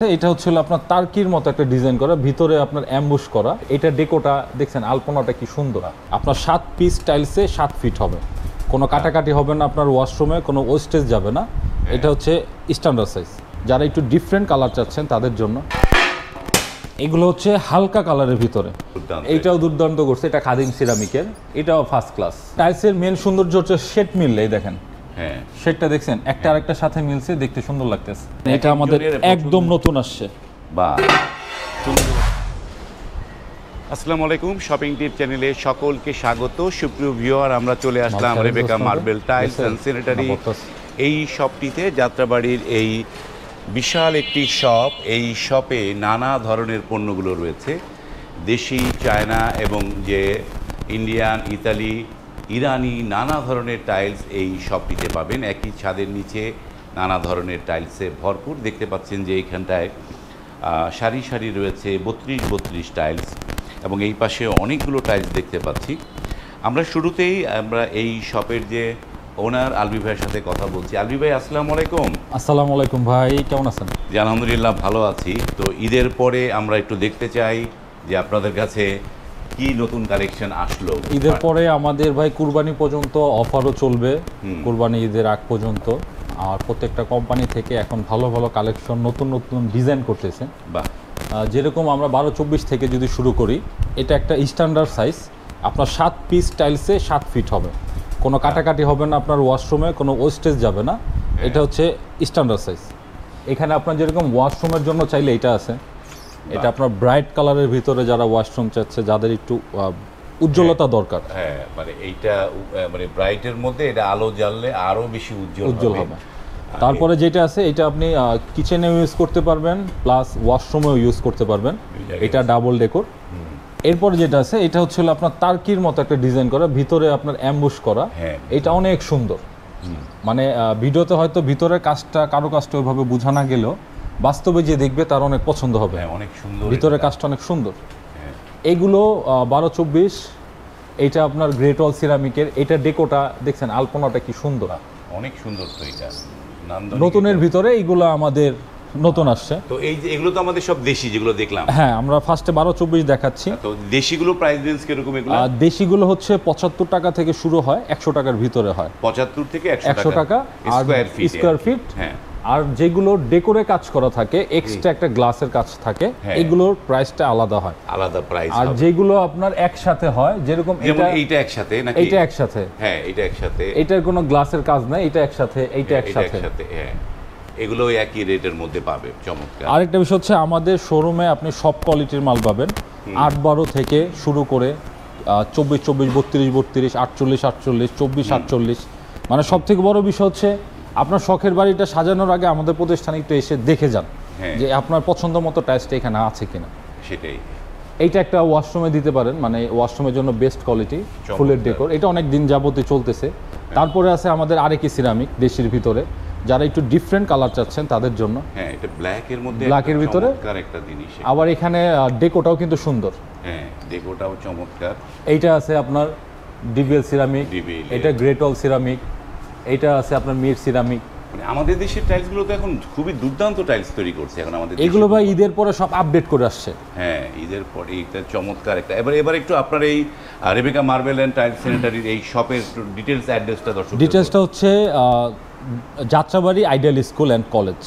এটা হচ্ছে আপনার টার্কির মতো একটা ডিজাইন করা, ভিতরে আপনার অ্যাম্বুশ করা। এটা ডেকোটা দেখছেন, আলপনাটা কি সুন্দর। আপনার 7 পিস টাইলসে 7 ফিট হবে, কোনো কাটাকাটি হবে না, আপনার ওয়াশরুমে কোনো ওয়েস্টেজ যাবে না। এটা হচ্ছে স্ট্যান্ডার্ড সাইজ। যারা একটু ডিফারেন্ট কালার চাচ্ছেন তাদের জন্য এগুলো হচ্ছে হালকা কালারের ভিতরে। এইটাও দুর্দান্ত করছে, এটা খাদিম সিরামিকের, এটাও ফার্স্ট ক্লাস। টাইলসের মেন সৌন্দর্য হচ্ছে শেড মিললে, দেখেন শেডটা দেখছেন একটা আরেকটার সাথে মিলছে, দেখতে সুন্দর লাগতেছে। এটা আমাদের একদম নতুন আসছে। বা আসসালামু আলাইকুম, শপিং টিপ চ্যানেলে সকলকে স্বাগত। সুপ্রিয় ভিউয়ার, আমরা চলে আসলাম Rebecca marble tiles and sanitary এই শপটিতে। যাত্রাবাড়ির এই বিশাল একটি শপ, এই শপে নানা ধরনের পণ্যগুলো রয়েছে, দেশি, চায়না এবং যে ইন্ডিয়ান, ইতালি, ইরানি নানা ধরনের টাইলস এই শপটিতে পাবেন। একই ছাদের নিচে নানা ধরনের টাইলসে ভরপুর। দেখতে পাচ্ছেন যে এইখানটায় সারি সারি রয়েছে 32 টাইলস, এবং এই পাশে অনেকগুলো টাইলস দেখতে পাচ্ছি। আমরা শুরুতেই এই শপের যে ওনার আলবি ভাইয়ের সাথে কথা বলছি। আলবি ভাই, আসসালামু আলাইকুম। আসসালামু আলাইকুম ভাই, কেমন আছেন? জি আলহামদুলিল্লাহ, ভালো আছি। তো ঈদের পরে আমরা একটু দেখতে চাই যে আপনাদের কাছে কি নতুন কালেকশন আসলো। ঈদের পরে আমাদের ভাই কুরবানি পর্যন্ত অফারও চলবে, কুরবানি ঈদের আগ পর্যন্ত। আর প্রত্যেকটা কোম্পানি থেকে এখন ভালো ভালো কালেকশন, নতুন নতুন ডিজাইন করতেছে। বাহ, যেরকম আমরা 12-24 থেকে যদি শুরু করি, এটা একটা স্ট্যান্ডার্ড সাইজ। আপনার 7 পিস টাইলসে 7 ফিট হবে, কোনো কাটাকাটি হবে না, আপনার ওয়াশরুমে কোনো ওয়েস্টেজ যাবে না। এটা হচ্ছে স্ট্যান্ডার্ড সাইজ। এখানে আপনার যেরকম ওয়াশরুমের জন্য চাইলে এটা আছে। এটা আপনার ব্রাইট কালারের ভিতরে যারা ওয়াশরুম চাচ্ছে, যাদের একটু উজ্জ্বলতা দরকার, হ্যাঁ মানে এইটা মানে ব্রাইটের মধ্যে এটা আলো জ্বাললে আরো বেশি উজ্জ্বল হবে। তারপরে যেটা আছে, এটা আপনি কিচেনেও ইউজ করতে পারবেন, প্লাস ওয়াশরুমেও ইউজ করতে পারবেন। এটা ডাবল ডেকোর। এরপরে যেটা আছে, এটা হচ্ছে আপনার টার্কির মতো একটা ডিজাইন করা, ভিতরে আপনার অ্যাম্বুশ করা। এটা অনেক সুন্দর। মানে ভিডিওতে হয়তো ভিতরের কাজটা, কারো কাজটা ওইভাবে বোঝা না গেলেও বাস্তবে যে দেখবে তার অনেক পছন্দ হবে। অনেক সুন্দর, ভিতরের কাজটা অনেক সুন্দর। এইগুলো 12-24। এইটা আপনার গ্রেট ওয়াল সিরামিকের। এটা ডেকোটা দেখছেন, আলপনাটা কি সুন্দর, অনেক সুন্দর। তো এটা নতুনের ভিতরে এইগুলো আমাদের নতুন আসছে। তো এই যে এগুলো তো আমাদের সব দেশি যেগুলো দেখলাম। হ্যাঁ, আমরা ফার্স্টে 12-24 দেখাচ্ছি। তো দেশিগুলো প্রাইস রেঞ্জ কিরকম? এগুলো দেশিগুলো হচ্ছে 75 টাকা থেকে শুরু হয়, 100 টাকার ভিতরে হয়। 75 থেকে 100 টাকা স্কয়ার ফিট। হ্যাঁ। আর যেগুলো ডেকোরে কাজ করা থাকে, এক্সট্রা একটা গ্লাসের কাজ থাকে, এগুলোর প্রাইসটা আলাদা হয়, আলাদা প্রাইস। আর যেগুলো আপনার একসাথে হয়, যেরকম এইটা একসাথে নাকি? এইটা একসাথে। হ্যাঁ, এটা একসাথে। এটার কোনো গ্লাসের কাজ নাই, এটা একসাথে, এইটা একসাথে। হ্যাঁ, এগুলো একই রেটের মধ্যে পাবে। চমৎকার। আরেকটা বিষয় হচ্ছে, আমাদের শোরুমে আপনি সব কোয়ালিটির মাল পাবেন। 8-12 থেকে শুরু করে 24-24, 32-32, 48-48, 24-48। মানে সব থেকে বড় বিষয় হচ্ছে, আপনার শখের বাড়িটা সাজানোর আগে আমাদের প্রতিষ্ঠানে একটু এসে দেখে যান যে আপনার পছন্দ মতো টাইলসটা এখানে আছে কিনা। সেটাই। এইটা একটা ওয়াশরুমে দিতে পারেন, মানে ওয়াশরুমের জন্য বেস্ট কোয়ালিটি ফুলের ডেকোর। এটা অনেক দিন যাবতই চলতেছে। তারপরে আছে আমাদের আরেকি সিরামিক, দেশির ভিতরে। যারা একটু ডিফারেন্ট কালার চাচ্ছেন তাদের জন্য, হ্যাঁ, এটা ব্ল্যাকের মধ্যে, ব্ল্যাকের ভিতরে একটা জিনিস। আবার এখানে ডেকোটাও কিন্তু সুন্দর। হ্যাঁ, ডেকোটাও চমৎকার। এইটা আছে আপনার ডিবিএল সিরামিক, এটা গ্রেট ওয়াল সিরামিক, এইটা আছে আপনার মির সিরামিক। মানে আমাদের দেশের টাইলসগুলো তো এখন খুবই দুর্দান্ত টাইলস তৈরি করছে এখন আমাদের। এগুলো ভাই ঈদের পরে সব আপডেট করে আসছে। হ্যাঁ, ঈদের পরে এটা চমৎকার একটা। এবার একটু আপনার এই রেবেকা মার্বেল অ্যান্ড টাইলস স্যানিটারির এই শপের ডিটেলস অ্যাড্রেসটা দর্শক। ডিটেলসটা হচ্ছে Jatrabari ideal school and college,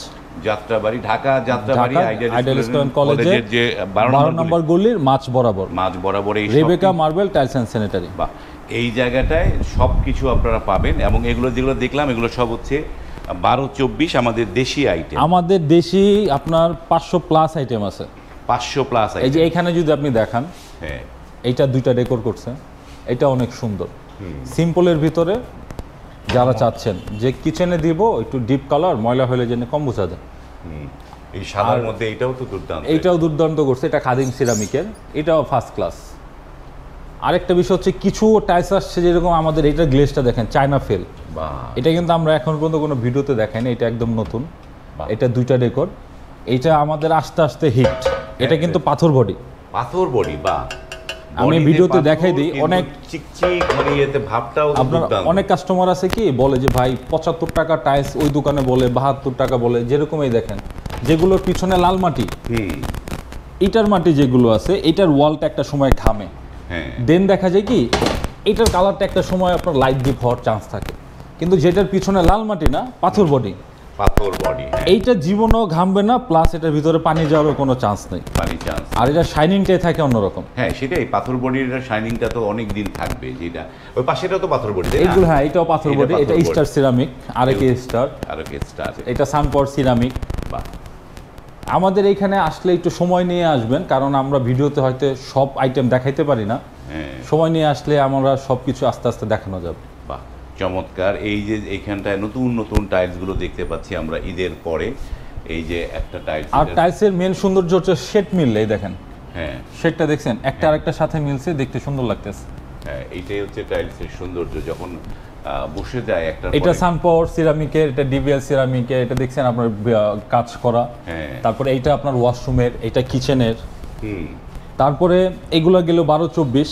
Jatrabari, Dhaka Jatrabari ideal school and কলেজের যে 12 নম্বর গলির মাঝ বরাবর এই Rebecca marble tiles and sanitary. বা এই জায়গাটায় সব কিছু আপনারা পাবেন, এবং এগুলো যেগুলো দেখলাম এগুলো সব হচ্ছে 12-24 আমাদের দেশি আইটেম। আমাদের দেশি আপনার 500+ আইটেম আছে। 500+ এই যে এখানে যদি আপনি দেখান, হ্যাঁ, এইটা 2টা ডেকোর করছে, এটা অনেক সুন্দর। সিম্পলের ভিতরে যারা চাচ্ছেন যে কিচেনে দিব একটু ডিপ কালার, ময়লা হলে যেন কম বোঝা যায়, এই সাদার মধ্যে এটাও তো দুর্দান্ত। এইটাও দুর্দান্ত করছে। এটা খাদিম সিরামিকের, এটাও ফার্স্ট ক্লাস। আরেকটা বিষয় হচ্ছে, কিছু টাইলস আসছে যেরকম আমাদের এইটার গ্লেজটা দেখেন, চায়না ফেল। এটা কিন্তু আমরা এখন পর্যন্ত কোনো ভিডিওতে দেখাই না, এটা একদম নতুন। এটা 2টা ডেকোর। এইটা আমাদের আস্তে আস্তে হিট। এটা কিন্তু পাথর বডি। বা আমি ভিডিওতে দেখাই দিই, অনেক চিকচিক মানে এতে ভাবটাও আপনার অনেক কাস্টমার আছে কি বলে যে ভাই 75 টাকা টাইলস ওই দোকানে বলে 72 টাকা বলে, যেরকমই দেখেন যেগুলোর পিছনে লাল মাটি, ইটার মাটি যেগুলো আছে, এটার ওয়ালটা একটা সময় ঘামে, দেন দেখা যায় কি এটার কালারটা একটা সময় আপনার লাইট ডিপ হওয়ার চান্স থাকে। কিন্তু যেটার পিছনে লাল মাটি না, পাথর বডি, এইটা জীবনও ঘামবে না, প্লাস এটার ভিতরে পানি যাওয়ারও কোনো চান্স নেই, আর এটা শাইনিংটাই থাকে অন্যরকম। হ্যাঁ সেটাই, পাথর বডির শাইনিংটা তো অনেক দিন থাকবে। যেটা ওই পাশেটাও তো পাথর বডি, এইগুলো হ্যাঁ এটাও পাথর বডি, এটা স্টার সিরামিক, আরেকে স্টার, এটা সানপাওয়ার সিরামিক। আমাদের এইখানে আসলে একটু সময় নিয়ে আসবেন, কারণ আমরা ভিডিওতে হয়তো সব আইটেম দেখাইতে পারি না, সময় নিয়ে আসলে আমরা সবকিছু আস্তে আস্তে দেখানো যাবে। বাহ চমৎকার। এই যে এইখানটায় নতুন নতুন টাইলসগুলো দেখতে পাচ্ছি আমরা ঈদের পরে। এই যে একটা টাইলস, আর টাইলসের মেন সৌন্দর্য হচ্ছে শেড মিললে, এই দেখেন হ্যাঁ শেডটা দেখছেন একটা আরেকটার সাথে মিলছে, দেখতে সুন্দর লাগতেছে। হ্যাঁ এইটাই হচ্ছে টাইলসের সৌন্দর্য, যখন বসে যায় একটা। এটা সানপাওয়ার সিরামিকের, এটা ডিবিএল সিরামিকের, এটা দেখছেন আপনার কাজ করা। তারপরে এইটা আপনার ওয়াশরুমের, এটা কিচেনের। তারপরে এগুলো গেল 12-24।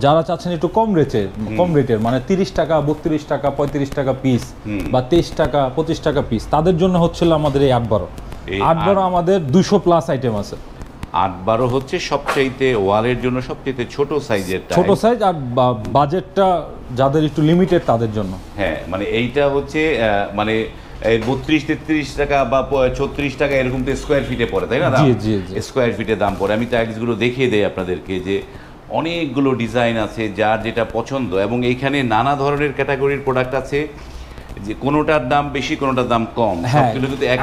যারা চাচ্ছেন একটু কম রেটের মানে 30 টাকা, 32 টাকা, 35 টাকা পিস, বা 23 টাকা, 25 টাকা পিস, তাদের জন্য হচ্ছিল আমাদের এই 8-12। 8-12 আমাদের 200 প্লাস আইটেম আছে। 8-12 হচ্ছে সবচাইতে ওয়ালের জন্য সবচাইতে ছোট সাইজের, ছোট সাইজ, আর বাজেটটা যাদের একটু লিমিটেড তাদের জন্য। হ্যাঁ মানে এইটা হচ্ছে মানে 32-33 টাকা বা 36 টাকা এরকম তো স্কোয়ার ফিটে পড়ে, তাই না? জি জি জি, স্কোয়ার ফিটে দাম পড়ে। আমি টাইলসগুলো দেখিয়ে দেই আপনাদেরকে, যে অনেকগুলো ডিজাইন আছে, যার যেটা পছন্দ, এবং এইখানে নানা ধরনের ক্যাটাগরির প্রোডাক্ট আছে, যে কোনোটার দাম বেশি কোনোটার দাম কম। হ্যাঁ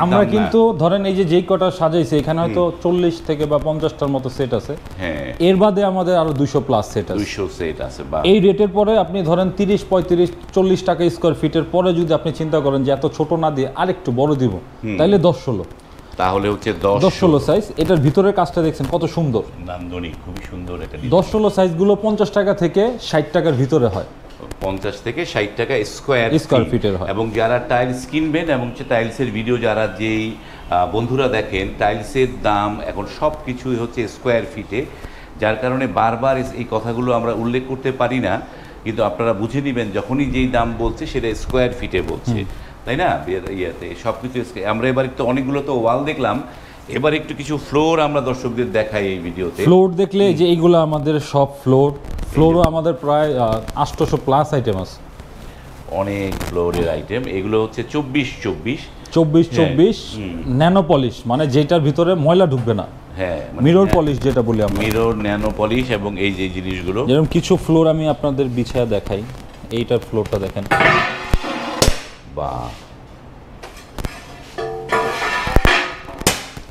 আমরা কিন্তু ধরেন এই যে যেই কটা সাজাইছে এখানে হয়তো 40 থেকে বা 50টার মতো সেট আছে। হ্যাঁ এর বাদে আমাদের আরো 200 প্লাস সেট আছে, 200 সেট আছে। এই রেটের পরে আপনি ধরেন 30, 35, 40 টাকা স্কোয়ার ফিটের পরে যদি আপনি চিন্তা করেন যে এত ছোট না দিয়ে আরেকটু বড় দিব, তাইলে 10-16, তাহলে হচ্ছে 10-16 সাইজ। এটার ভিতরের কাজটা দেখছেন কত সুন্দর, নান্দনিক, খুবই সুন্দর একটা। 10-16 সাইজগুলো 50 টাকা থেকে 60 টাকার ভিতরে হয়, 50 থেকে 60 টাকা স্কোয়ার ফিটের হয়। এবং যারা টাইলস কিনবেন এবং টাইলসের ভিডিও যারা যেই বন্ধুরা দেখেন, টাইলসের দাম এখন সব কিছুই হচ্ছে স্কোয়ার ফিটে, যার কারণে বারবার এই কথাগুলো আমরা উল্লেখ করতে পারি না, কিন্তু আপনারা বুঝে নেবেন যখনই যেই দাম বলছে সেটা স্কোয়ার ফিটে বলছে, তাই না? ইয়েতে সব কিছু। আমরা এবার একটু অনেকগুলো তো ওয়াল দেখলাম, এবার একটু কিছু ফ্লোর আমরা দর্শকদের দেখাই এই ভিডিওতে। ফ্লোর দেখলে যে এইগুলো আমাদের সব ফ্লোরও আমাদের প্রায় 800 প্লাস আইটেম আছে, অনেক ফ্লোরের আইটেম। এগুলো হচ্ছে 24 ন্যানো পলিশ, মানে যেটার ভিতরে ময়লা ঢুকবে না। হ্যাঁ মিরর পলিশ যেটা বলি আমরা, মিরর ন্যানো পলিশ। এবং এই যে জিনিসগুলো, যেরকম কিছু ফ্লোর আমি আপনাদের বিছায়া দেখাই, এইটার ফ্লোরটা দেখেন, বাহ,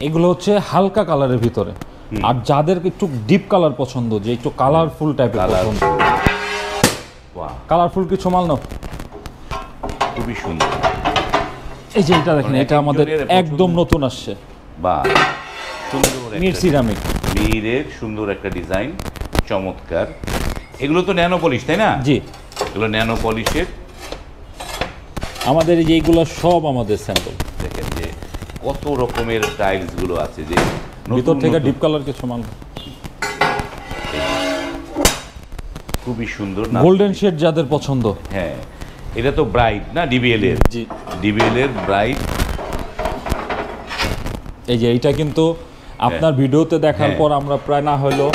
এগুলো হচ্ছে হালকা কালারের ভিতরে। আর যাদের একটু ডিপ কালার পছন্দ, যে একটু কালারফুল টাইপের পছন্দ, কালারফুল কিছু মাল নাও, খুবই সুন্দর। এই যে এটা দেখেন, এটা আমাদের একদম নতুন আসছে, বাহ সুন্দর, মির সিরামিক, মিরের সুন্দর একটা ডিজাইন, চমৎকার। এগুলো তো ন্যানো পলিশ, তাই না? জি, এগুলো ন্যানো পলিশের। আমাদের এই যে এইগুলো সব আমাদের স্যাম্পল। দেখেন যে কত রকমের টাইলস গুলো আছে, যে ভিতর থেকে ডিপ কালার কিছু মাল, খুবই সুন্দর, গোল্ডেন শেড যাদের পছন্দ। হ্যাঁ এটা তো ব্রাইট না, ডিবিএল এর? জি, ডিবিএল এর ব্রাইট। এই যে এইটা কিন্তু আপনার ভিডিওতে দেখার পর আমরা প্রায় না হলো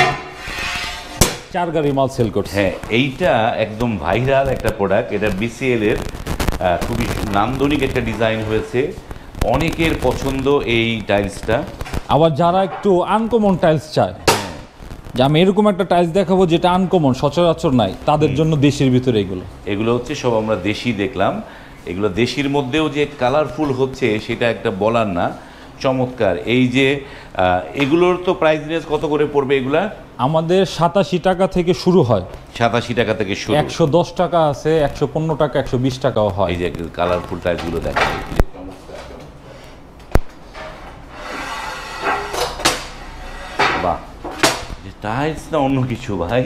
4 গাড়ি মাল সেল করছি। হ্যাঁ এইটা একদম ভাইরাল একটা প্রোডাক্ট, এটা বিসিএল এর, খুবই নান্দনিক একটা ডিজাইন হয়েছে, অনেকের পছন্দ এই টাইলসটা। আবার যারা একটু আনকমন টাইলস চায়, যে আমি এরকম একটা টাইলস দেখাবো যেটা আনকমন, সচরাচর নাই, তাদের জন্য দেশের ভিতরে এগুলো হচ্ছে সব আমরা দেশি দেখলাম। এগুলো দেশির মধ্যেও যে কালারফুল হচ্ছে সেটা একটা বলার না, চমৎকার। এই যে এগুলোর তো প্রাইস রেঞ্জ কত করে পড়বে এগুলা? আমাদের 87 টাকা থেকে শুরু হয়, 87 টাকা থেকে শুরু, 110 টাকা আছে, 115 টাকা, 120 টাকাও হয়। এই যে কালারফুল টাইলসগুলো দেখা যায়, বাহ, টাইলস না অন্য কিছু ভাই,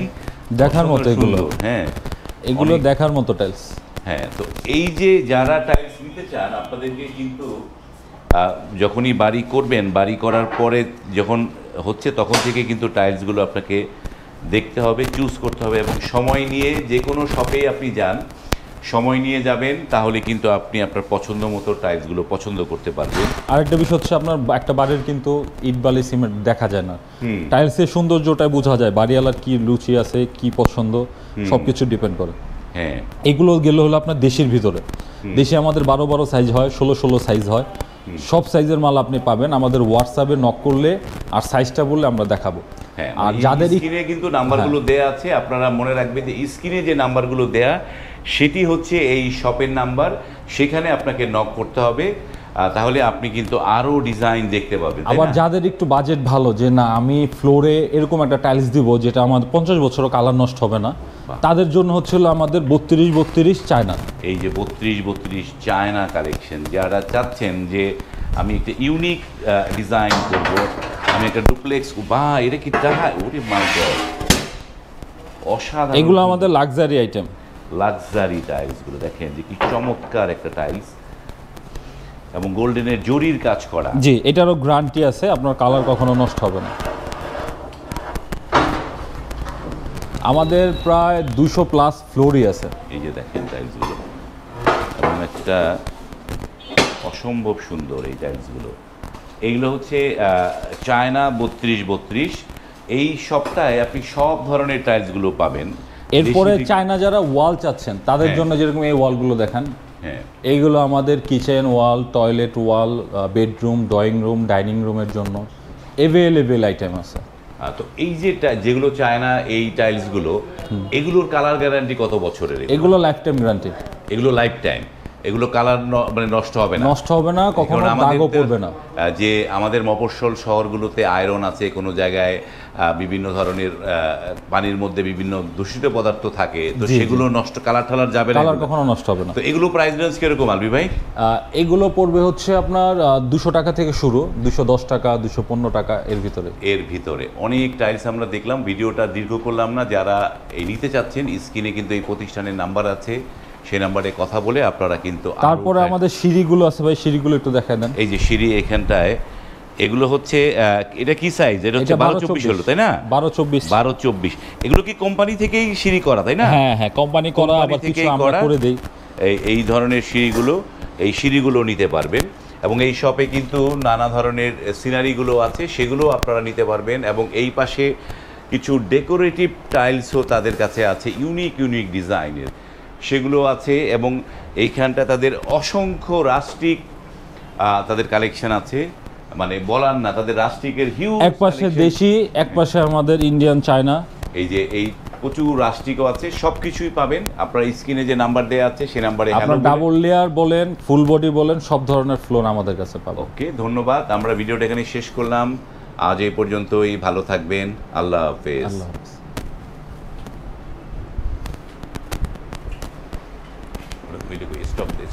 দেখার মতো এগুলো। হ্যাঁ এগুলো দেখার মতো টাইলস। হ্যাঁ তো এই যে যারা টাইলস নিতে চান, আপনাদেরকে কিন্তু যখনই বাড়ি করবেন, বাড়ি করার পরে যখন হচ্ছে তখন থেকে কিন্তু টাইলসগুলো আপনাকে দেখতে হবে, চুজ করতে হবে, এবং সময় নিয়ে যে কোনো শপে আপনি যান, সময় নিয়ে যাবেন, তাহলে কিন্তু আপনি আপনার পছন্দ মতো টাইলসগুলো পছন্দ করতে পারবেন। আরেকটা বিষয় হচ্ছে আপনার একটা বাড়ির কিন্তু ইট বালি সিমেন্ট দেখা যায় না, টাইলসের সৌন্দর্যটাই বোঝা যায়, বাড়িওয়ালার কি রুচি আছে, কি পছন্দ, সবকিছু ডিপেন্ড করে। হ্যাঁ, এগুলো গেলে হলো আপনার দেশের ভিতরে, দেশে আমাদের 12 সাইজ হয়, 16 সাইজ হয়, সব সাইজের মাল আপনি পাবেন। আমাদের হোয়াটসঅ্যাপে নক করলে আর সাইজটা বললে আমরা দেখাবো। হ্যাঁ, আর যাদের স্ক্রিনে কিন্তু নাম্বারগুলো দেয়া আছে, আপনারা মনে রাখবেন যে স্ক্রিনে যে নাম্বারগুলো দেয়া সেটি হচ্ছে এই শপের নাম্বার, সেখানে আপনাকে নক করতে হবে, তাহলে আপনি কিন্তু আরো ডিজাইন দেখতে পাবেন। আবার যাদের একটু বাজেট ভালো, যে না আমি ফ্লোরে এরকম একটা টাইলস দিব যেটা আমাদের 50 বছরও কালার নষ্ট হবে না, তাদের জন্য হচ্ছিল আমাদের 32-32 চায়না। এই যে 32-32 চায়না কালেকশন, যারা চাচ্ছেন যে আমি একটা ইউনিক ডিজাইন করব, আমি একটা ডুপ্লেক্স, বা এটা কি টাকা, ওরে মাই গড, অসাধারণ। এগুলো আমাদের লাক্সারি আইটেম, লাক্সারি টাইলসগুলো দেখেন যে কি চমৎকার একটা টাইলস, এবং গোল্ডেনের জরির কাজ করা। জি, এটারও গ্যারান্টি আছে, আপনার কালার কখনো নষ্ট হবে না। আমাদের প্রায় 200+ ফ্লোরই আছে। এই যে দেখেন টাইলসগুলো, এবং একটা অসম্ভব সুন্দর এই টাইলসগুলো। এইগুলো হচ্ছে চায়না 32-32। এই সপ্তাহে আপনি সব ধরনের টাইলসগুলো পাবেন। এরপরে চায়না যারা ওয়াল চাচ্ছেন তাদের জন্য যেরকম এই ওয়ালগুলো দেখেন, হ্যাঁ, এইগুলো আমাদের কিচেন ওয়াল, টয়লেট ওয়াল, বেডরুম, ড্রয়িং রুম, ডাইনিং রুমের জন্য অ্যাভেলেবেল আইটেম আছে। তো এই যে যেগুলো চায়না এই টাইলসগুলো, এগুলোর কালার গ্যারান্টি কত বছরের? এগুলো লাইফ টাইম গ্যারান্টি, এগুলো লাইফ টাইম, এগুলো কালার মানে নষ্ট হবে না, নষ্ট হবে না, কখনো দাগও পড়বে না। যে আমাদের মফস্বল শহরগুলোতে আয়রন আছে, কোনো জায়গায় বিভিন্ন ধরনের পানির মধ্যে বিভিন্ন দূষিত পদার্থ থাকে, তো সেগুলো নষ্ট, কালার টালার যাবে না, কালার কখনো নষ্ট হবে না। তো এগুলো প্রাইস রেঞ্জ কিরকম আলবি ভাই? এগুলো পড়বে হচ্ছে আপনার 200 টাকা থেকে শুরু, 210 টাকা, 215 টাকা এর ভিতরে। এর ভিতরে অনেক টাইলস আমরা দেখলাম, ভিডিওটা দীর্ঘ করলাম না। যারা এই নিতে চাচ্ছেন, স্ক্রিনে কিন্তু এই প্রতিষ্ঠানের নাম্বার আছে, সেই নাম্বারে কথা বলে আপনারা কিন্তু। তারপরে আমাদের সিঁড়িগুলো আছে ভাই, সিঁড়িগুলো একটু দেখায় দেন। এই যে সিঁড়ি এখানটায়, এগুলো হচ্ছে এটা কি সাইজ? এটা হচ্ছে 12-24 হলো, তাই না? 12-24। এগুলো কি কোম্পানি থেকেই সিঁড়ি করা, তাই না? হ্যাঁ হ্যাঁ, কোম্পানি করা, আবার কিছু আমরা করে দেই। এই ধরনের সিঁড়িগুলো, এই সিঁড়িগুলো নিতে পারবেন। এবং এই শপে কিন্তু নানা ধরনের সিনারিগুলো আছে, সেগুলো আপনারা নিতে পারবেন। এবং এই পাশে কিছু ডেকোরেটিভ টাইলসও তাদের কাছে আছে, ইউনিক ডিজাইনের, সেগুলো আছে। এবং এইখানটা তাদের অসংখ্য রাস্টিক তাদের কালেকশন আছে, মানে বলার না, তাদের রাস্টিকের হিউজ, এক পাশে দেশি, এক পাশে আমাদের ইন্ডিয়ান, চায়না। এই যে এই প্রচুর রাস্টিকও আছে, সব কিছুই পাবেন। আপনার স্ক্রিনে যে নাম্বার দেওয়া আছে সেই নাম্বারে আপনার ডাবল লেয়ার বলেন, ফুল বডি বলেন, সব ধরনের ফ্লোর আমাদের কাছে পাবেন। ওকে, ধন্যবাদ। আমরা ভিডিওটা এখানে শেষ করলাম। আজ এই পর্যন্তই। ভালো থাকবেন। আল্লাহ হাফেজ। আল্লাহ হাফেজ। ভিডিও স্টপ দে।